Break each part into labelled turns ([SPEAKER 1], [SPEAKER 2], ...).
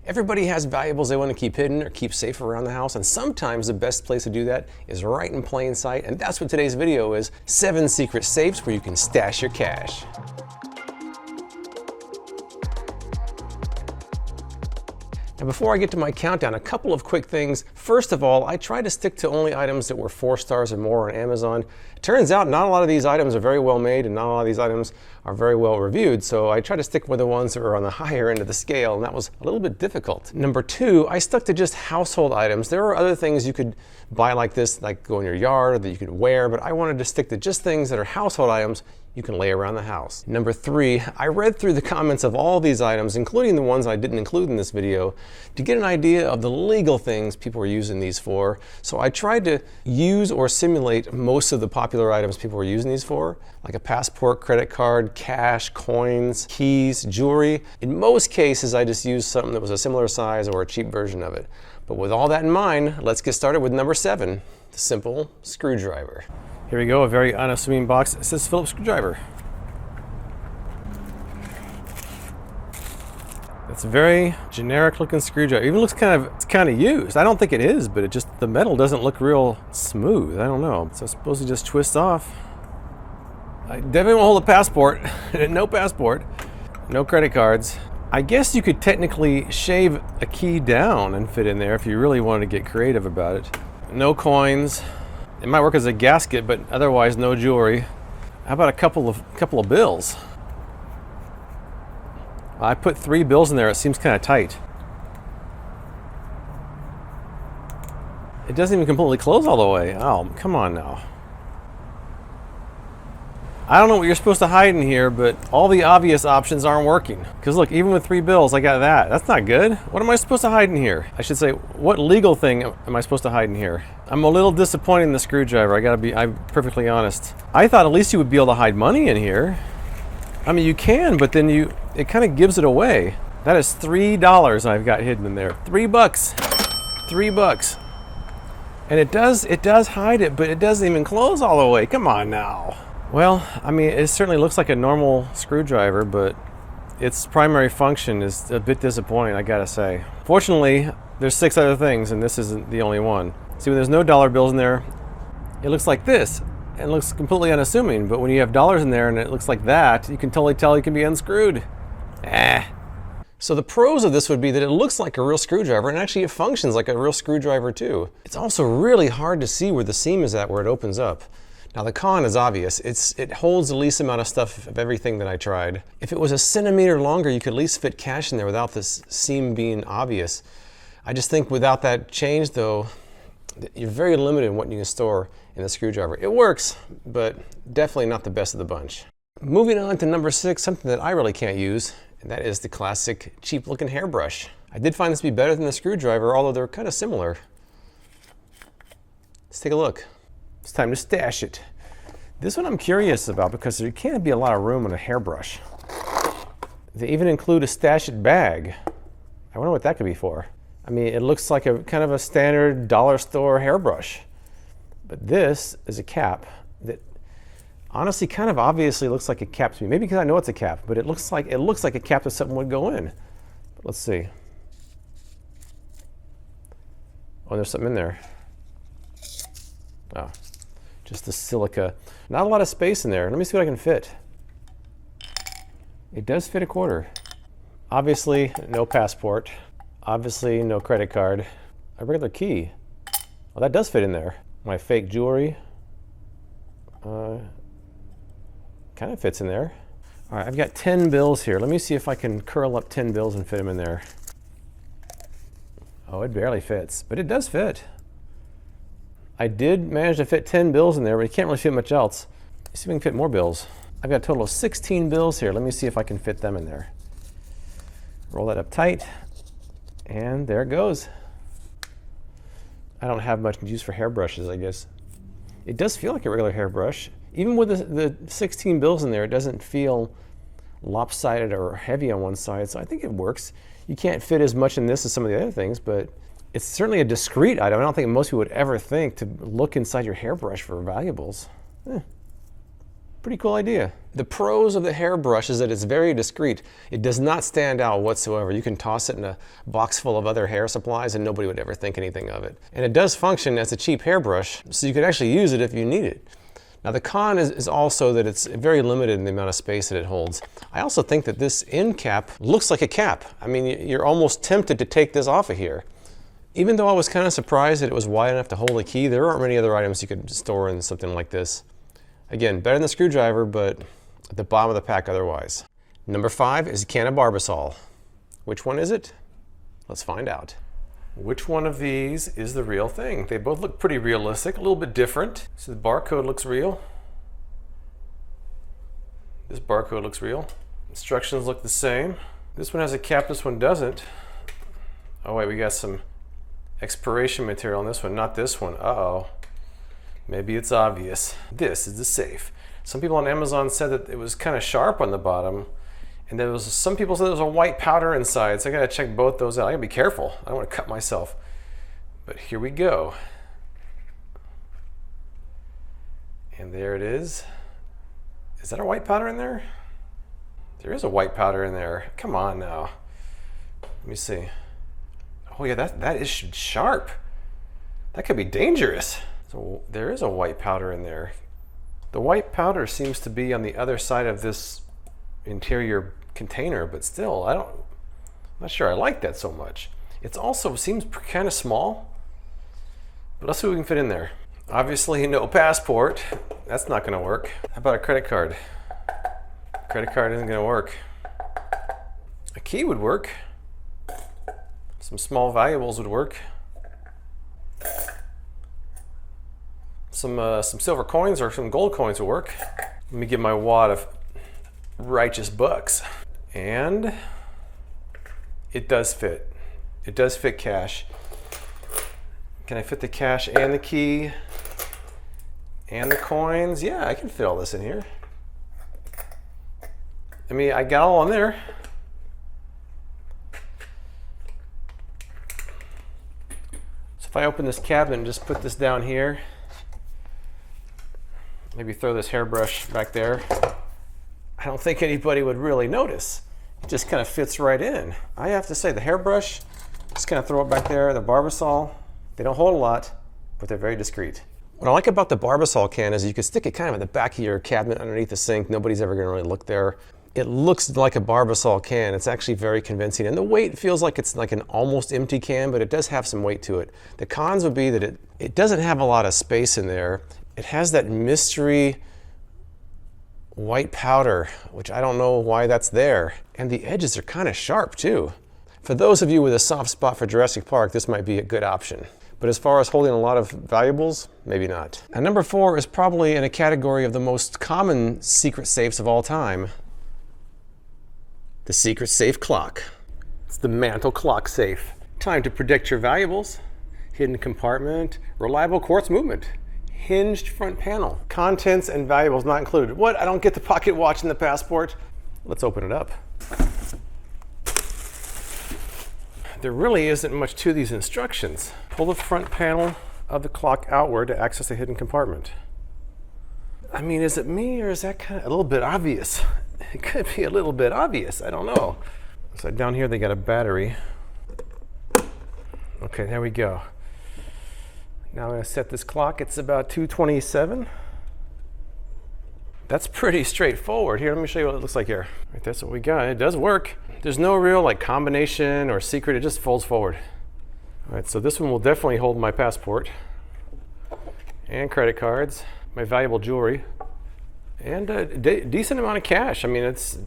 [SPEAKER 1] Everybody has valuables they want to keep hidden or keep safe around the house, and sometimes the best place to do that is right in plain sight, and that's what today's video is: 7 secret safes where you can stash your cash. Now before I get to my countdown, a couple of quick things. First of all, I tried to stick to only items that were 4 stars or more on Amazon. It turns out not a lot of these items are very well made and not a lot of these items are very well reviewed, so I tried to stick with the ones that were on the higher end of the scale, and that was a little bit difficult. Number 2, I stuck to just household items. There are other things you could buy like this, like go in your yard, or that you could wear, but I wanted to stick to just things that are household items you can lay around the house. Number 3, I read through the comments of all these items, including the ones I didn't include in this video, to get an idea of the legal things people were using these for. So I tried to use or simulate most of the popular items people were using these for, like a passport, credit card, cash, coins, keys, jewelry. In most cases, I just used something that was a similar size or a cheap version of it. But with all that in mind, let's get started with number 7, the simple screwdriver. Here we go, a very unassuming box. It says Phillips screwdriver. It's a very generic looking screwdriver. It even looks it's kind of used. I don't think it is, but the metal doesn't look real smooth. I don't know. So I suppose it just twists off. I definitely won't hold a passport. No passport. No credit cards. I guess you could technically shave a key down and fit in there if you really wanted to get creative about it. No coins. It might work as a gasket, but otherwise no jewelry. How about a couple of bills? I put 3 bills in there. It seems kind of tight. It doesn't even completely close all the way. Oh, come on now. I don't know what you're supposed to hide in here, but all the obvious options aren't working. Because look, even with 3 bills, I got that. That's not good. What am I supposed to hide in here? I should say, what legal thing am I supposed to hide in here? I'm a little disappointed in the screwdriver. I'm perfectly honest. I thought at least you would be able to hide money in here. I mean, you can, but then it kind of gives it away. That is $3 I've got hidden in there. $3. $3. And it does hide it, but it doesn't even close all the way. Come on now. Well, I mean, it certainly looks like a normal screwdriver, but its primary function is a bit disappointing, I gotta say. Fortunately, there's 6 other things, and this isn't the only one. See, when there's no dollar bills in there, it looks like this, and it looks completely unassuming, but when you have dollars in there and it looks like that, you can totally tell it can be unscrewed. So the pros of this would be that it looks like a real screwdriver, and actually it functions like a real screwdriver too. It's also really hard to see where the seam is at where it opens up. Now the con is obvious. It holds the least amount of stuff of everything that I tried. If it was a centimeter longer, you could at least fit cash in there without this seam being obvious. I just think without that change though, you're very limited in what you can store in the screwdriver. It works, but definitely not the best of the bunch. Moving on to number 6, something that I really can't use, and that is the classic cheap looking hairbrush. I did find this to be better than the screwdriver, although they're kind of similar. Let's take a look. It's time to stash it. This one I'm curious about because there can't be a lot of room on a hairbrush. They even include a stash it bag. I wonder what that could be for. I mean, it looks like a kind of a standard dollar store hairbrush. But this is a cap that honestly kind of obviously looks like a cap to me. Maybe because I know it's a cap, but it looks like a cap that something would go in. But let's see. Oh, there's something in there. Oh. Just the silica. Not a lot of space in there. Let me see what I can fit. It does fit a quarter. Obviously, no passport. Obviously, no credit card. A regular key. Well, that does fit in there. My fake jewelry. Kind of fits in there. All right, I've got 10 bills here. Let me see if I can curl up 10 bills and fit them in there. Oh, it barely fits, but it does fit. I did manage to fit 10 bills in there, but you can't really fit much else. Let's see if we can fit more bills. I've got a total of 16 bills here. Let me see if I can fit them in there. Roll that up tight, and there it goes. I don't have much use for hairbrushes, I guess. It does feel like a regular hairbrush. Even with the 16 bills in there, it doesn't feel lopsided or heavy on one side, so I think it works. You can't fit as much in this as some of the other things, but it's certainly a discreet item. I don't think most people would ever think to look inside your hairbrush for valuables. Pretty cool idea. The pros of the hairbrush is that it's very discreet. It does not stand out whatsoever. You can toss it in a box full of other hair supplies and nobody would ever think anything of it. And it does function as a cheap hairbrush, so you can actually use it if you need it. Now the con is also that it's very limited in the amount of space that it holds. I also think that this end cap looks like a cap. I mean, you're almost tempted to take this off of here. Even though I was kind of surprised that it was wide enough to hold a key, there aren't many other items you could store in something like this. Again, better than the screwdriver, but at the bottom of the pack otherwise. Number 5 is a can of Barbasol. Which one is it? Let's find out. Which one of these is the real thing? They both look pretty realistic, a little bit different. So the barcode looks real. This barcode looks real. Instructions look the same. This one has a cap, this one doesn't. Oh wait, we got some expiration material on this one, not this one. Uh-oh. Maybe it's obvious. This is the safe. Some people on Amazon said that it was kind of sharp on the bottom, and there was some people said there was a white powder inside, so I gotta check both those out. I gotta be careful. I don't want to cut myself. But here we go. And there it is. Is that a white powder in there? There is a white powder in there. Come on now. Let me see. Oh yeah, that is sharp. That could be dangerous. So there is a white powder in there. The white powder seems to be on the other side of this interior container, but still, I'm not sure I like that so much. It also seems kind of small, but let's see what we can fit in there. Obviously no passport. That's not gonna work. How about a credit card? Credit card isn't gonna work. A key would work. Some small valuables would work. Some silver coins or some gold coins would work. Let me get my wad of righteous bucks. And it does fit. It does fit cash. Can I fit the cash and the key and the coins? Yeah, I can fit all this in here. I mean, I got all in there. So if I open this cabinet and just put this down here, maybe throw this hairbrush back there, I don't think anybody would really notice. It just kind of fits right in. I have to say, the hairbrush, just kind of throw it back there. The Barbasol, they don't hold a lot, but they're very discreet. What I like about the Barbasol can is you can stick it kind of in the back of your cabinet underneath the sink. Nobody's ever gonna really look there. It looks like a Barbasol can. It's actually very convincing. And the weight feels like it's like an almost empty can, but it does have some weight to it. The cons would be that it doesn't have a lot of space in there. It has that mystery white powder, which I don't know why that's there. And the edges are kind of sharp too. For those of you with a soft spot for Jurassic Park, this might be a good option. But as far as holding a lot of valuables, maybe not. And number 4 is probably in a category of the most common secret safes of all time. The secret safe clock. It's the Mantle clock safe. Time to predict your valuables. Hidden compartment, reliable quartz movement. Hinged front panel. Contents and valuables not included. What? I don't get the pocket watch and the passport? Let's open it up. There really isn't much to these instructions. Pull the front panel of the clock outward to access a hidden compartment. I mean, is it me or is that kind of a little bit obvious? It could be a little bit obvious, I don't know. So down here they got a battery. Okay, there we go. Now I'm going to set this clock. It's about 2:27. That's pretty straightforward. Here, let me show you what it looks like here. Right, that's what we got. It does work. There's no real like combination or secret. It just folds forward. All right, so this one will definitely hold my passport and credit cards, my valuable jewelry, and a decent amount of cash. I mean, it's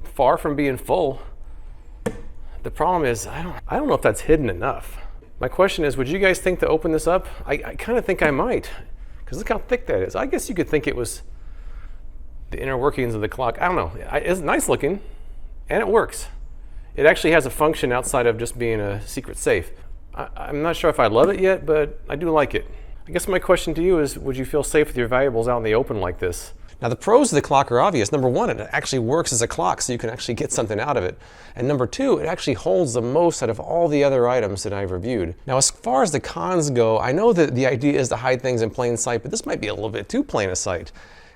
[SPEAKER 1] far from being full. The problem is, I don't know if that's hidden enough. My question is, would you guys think to open this up? I kind of think I might, because look how thick that is. I guess you could think it was the inner workings of the clock. I don't know. It's nice looking, and it works. It actually has a function outside of just being a secret safe. I'm not sure if I love it yet, but I do like it. I guess my question to you is, would you feel safe with your valuables out in the open like this? Now the pros of the clock are obvious. Number 1, it actually works as a clock, so you can actually get something out of it. And number 2, it actually holds the most out of all the other items that I've reviewed. Now as far as the cons go, I know that the idea is to hide things in plain sight, but this might be a little bit too plain a sight.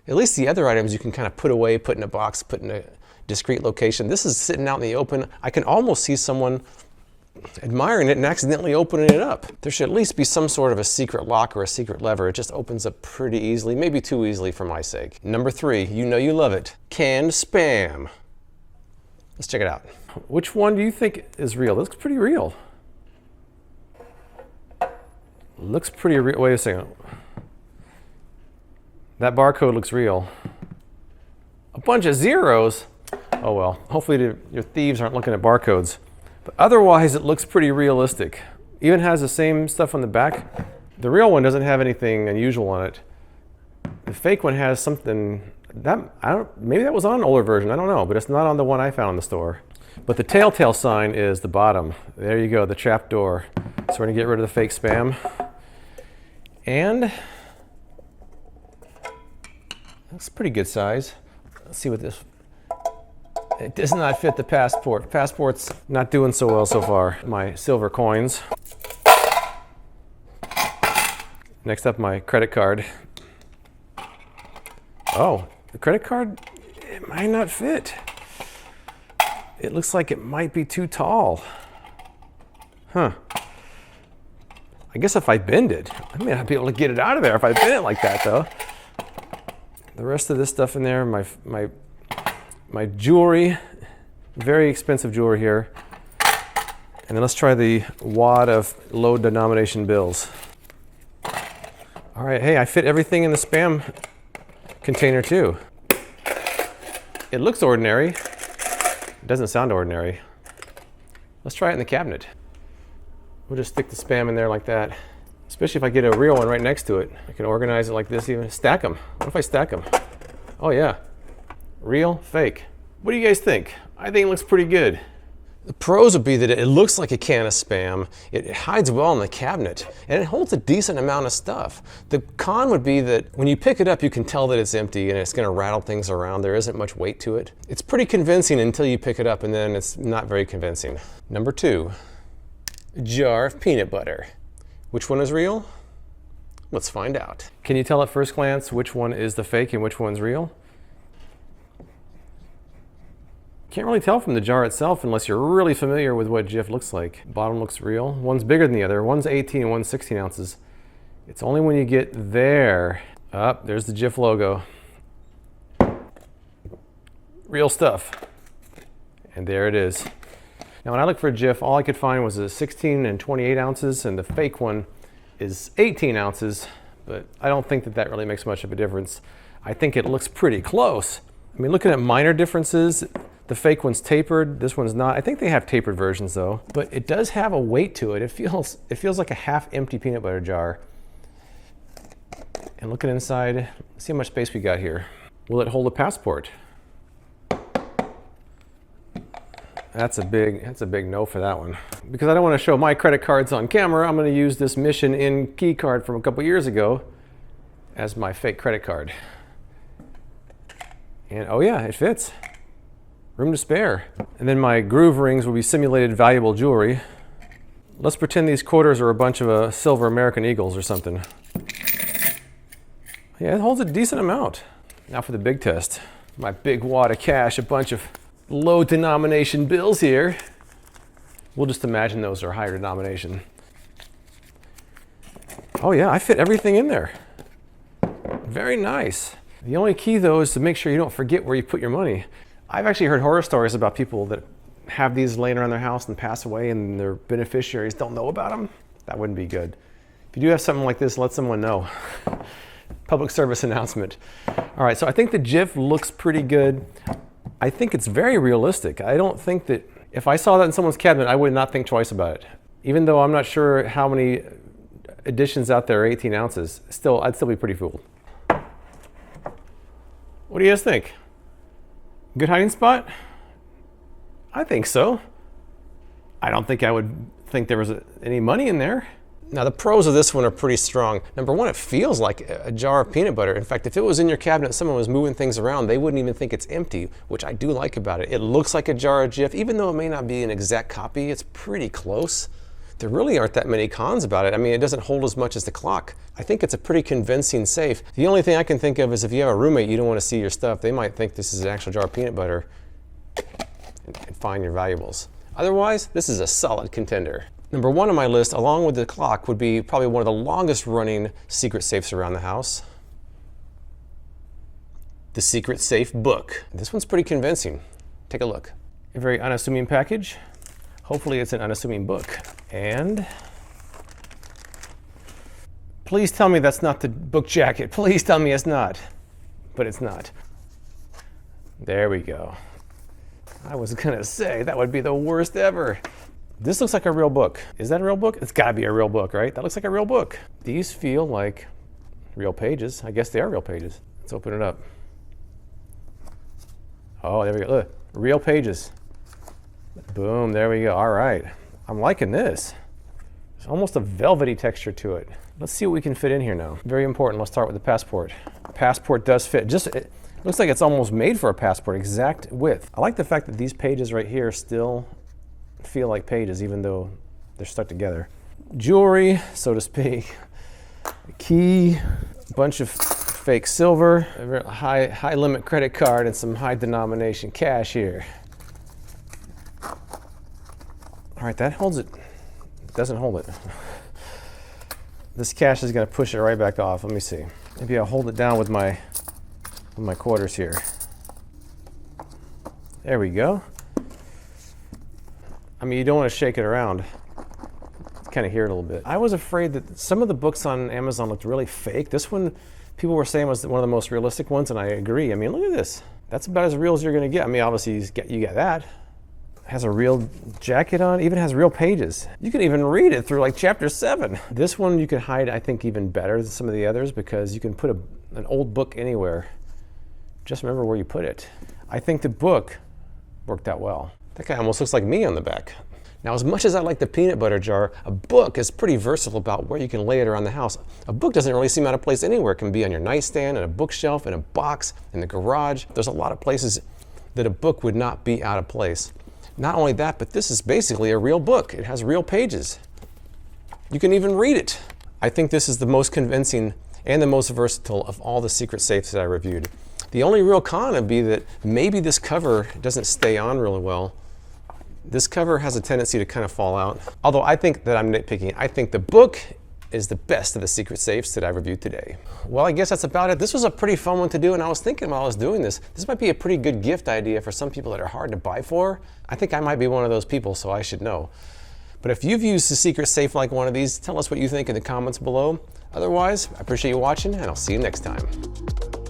[SPEAKER 1] At least the other items you can kind of put away, put in a box, put in a discreet location. This is sitting out in the open. I can almost see someone admiring it and accidentally opening it up. There should at least be some sort of a secret lock or a secret lever. It just opens up pretty easily, maybe too easily for my sake. Number 3, you know you love it. Canned Spam. Let's check it out. Which one do you think is real? It looks pretty real. Looks pretty real. Wait a second. That barcode looks real. A bunch of zeros. Oh well, hopefully your thieves aren't looking at barcodes. But otherwise, it looks pretty realistic. Even has the same stuff on the back. The real one doesn't have anything unusual on it. The fake one has something that maybe that was on an older version. I don't know, but it's not on the one I found in the store. But the telltale sign is the bottom. There you go, the trap door. So we're gonna get rid of the fake spam. And that's pretty good size. Let's see what this. It does not fit the passport. Passport's not doing so well so far. My silver coins. Next up, my credit card. Oh, the credit card, it might not fit. It looks like it might be too tall. Huh. I guess if I bend it, I may not be able to get it out of there if I bend it like that though. The rest of this stuff in there, my jewelry, very expensive jewelry here. And then let's try the wad of low denomination bills. All right, hey, I fit everything in the spam container too. It looks ordinary. It doesn't sound ordinary. Let's try it in the cabinet. We'll just stick the spam in there like that. Especially if I get a real one right next to it. I can organize it like this even. Stack them. What if I stack them? Oh yeah. Real, fake. What do you guys think? I think it looks pretty good. The pros would be that it looks like a can of spam. It hides well in the cabinet, and it holds a decent amount of stuff. The con would be that when you pick it up, you can tell that it's empty and it's gonna rattle things around. There isn't much weight to it. It's pretty convincing until you pick it up, and then it's not very convincing. Number 2, a jar of peanut butter. Which one is real? Let's find out. Can you tell at first glance which one is the fake and which one's real? Can't really tell from the jar itself unless you're really familiar with what Jif looks like. Bottom looks real. One's bigger than the other. One's 18 and one's 16 ounces. It's only when you get there. There's the Jif logo. Real stuff. And there it is. Now when I looked for Jif, all I could find was a 16 and 28 ounces, and the fake one is 18 ounces, but I don't think that really makes much of a difference. I think it looks pretty close. I mean, looking at minor differences, the fake one's tapered, this one's not. I think they have tapered versions though, but it does have a weight to it. It feels like a half-empty peanut butter jar. And looking inside, see how much space we got here. Will it hold a passport? That's a big no for that one. Because I don't want to show my credit cards on camera, I'm going to use this Mission Inn key card from a couple years ago as my fake credit card. And oh yeah, it fits. Room to spare. And then my groove rings will be simulated valuable jewelry. Let's pretend these quarters are a bunch of silver American Eagles or something. Yeah, it holds a decent amount. Now for the big test. My big wad of cash, a bunch of low denomination bills here. We'll just imagine those are higher denomination. Oh yeah, I fit everything in there. Very nice. The only key though is to make sure you don't forget where you put your money. I've actually heard horror stories about people that have these laying around their house and pass away and their beneficiaries don't know about them. That wouldn't be good. If you do have something like this, let someone know. Public service announcement. All right, so I think the Jif looks pretty good. I think it's very realistic. I don't think that if I saw that in someone's cabinet, I would not think twice about it. Even though I'm not sure how many editions out there are 18 ounces, I'd still be pretty fooled. What do you guys think? Good hiding spot? I think so. I don't think I would think there was any money in there. Now the pros of this one are pretty strong. Number one, it feels like a jar of peanut butter. In fact, if it was in your cabinet and someone was moving things around, they wouldn't even think it's empty, which I do like about it. It looks like a jar of Jif, even though it may not be an exact copy, it's pretty close. There really aren't that many cons about it. I mean, it doesn't hold as much as the clock. I think it's a pretty convincing safe. The only thing I can think of is if you have a roommate, you don't want to see your stuff. They might think this is an actual jar of peanut butter and find your valuables. Otherwise, this is a solid contender. Number 1 on my list, along with the clock, would be probably one of the longest running secret safes around the house. The Secret Safe book. This one's pretty convincing. Take a look. A very unassuming package. Hopefully it's an unassuming book. And please tell me that's not the book jacket. Please tell me it's not. But it's not. There we go. I was gonna say that would be the worst ever. This looks like a real book. Is that a real book? It's gotta be a real book, right? That looks like a real book. These feel like real pages. I guess they are real pages. Let's open it up. Oh, there we go. Look, real pages. Boom, there we go. All right. I'm liking this. There's almost a velvety texture to it. Let's see what we can fit in here now. Very important. Let's start with the passport. Passport does fit. It looks like it's almost made for a passport, exact width. I like the fact that these pages right here still feel like pages, even though they're stuck together. Jewelry, so to speak. A key, a bunch of fake silver, a high limit credit card, and some high denomination cash here. All right, that holds it. It doesn't hold it. This cash is gonna push it right back off. Let me see. Maybe I'll hold it down with my quarters here. There we go. I mean, you don't want to shake it around. Kind of hear it a little bit. I was afraid that some of the books on Amazon looked really fake. This one, people were saying was one of the most realistic ones, and I agree. I mean, look at this. That's about as real as you're gonna get. I mean, obviously you get that. Has a real jacket on, even has real pages. You can even read it through like chapter 7. This one you can hide, I think, even better than some of the others because you can put an old book anywhere. Just remember where you put it. I think the book worked out well. That guy almost looks like me on the back. Now, as much as I like the peanut butter jar, a book is pretty versatile about where you can lay it around the house. A book doesn't really seem out of place anywhere. It can be on your nightstand, in a bookshelf, in a box, in the garage. There's a lot of places that a book would not be out of place. Not only that, but this is basically a real book. It has real pages. You can even read it. I think this is the most convincing and the most versatile of all the secret safes that I reviewed. The only real con would be that maybe this cover doesn't stay on really well. This cover has a tendency to kind of fall out. Although I think that I'm nitpicking. I think the book is the best of the secret safes that I reviewed today. Well, I guess that's about it. This was a pretty fun one to do, and I was thinking while I was doing this might be a pretty good gift idea for some people that are hard to buy for. I think I might be one of those people, so I should know. But if you've used a secret safe like one of these, tell us what you think in the comments below. Otherwise, I appreciate you watching, and I'll see you next time.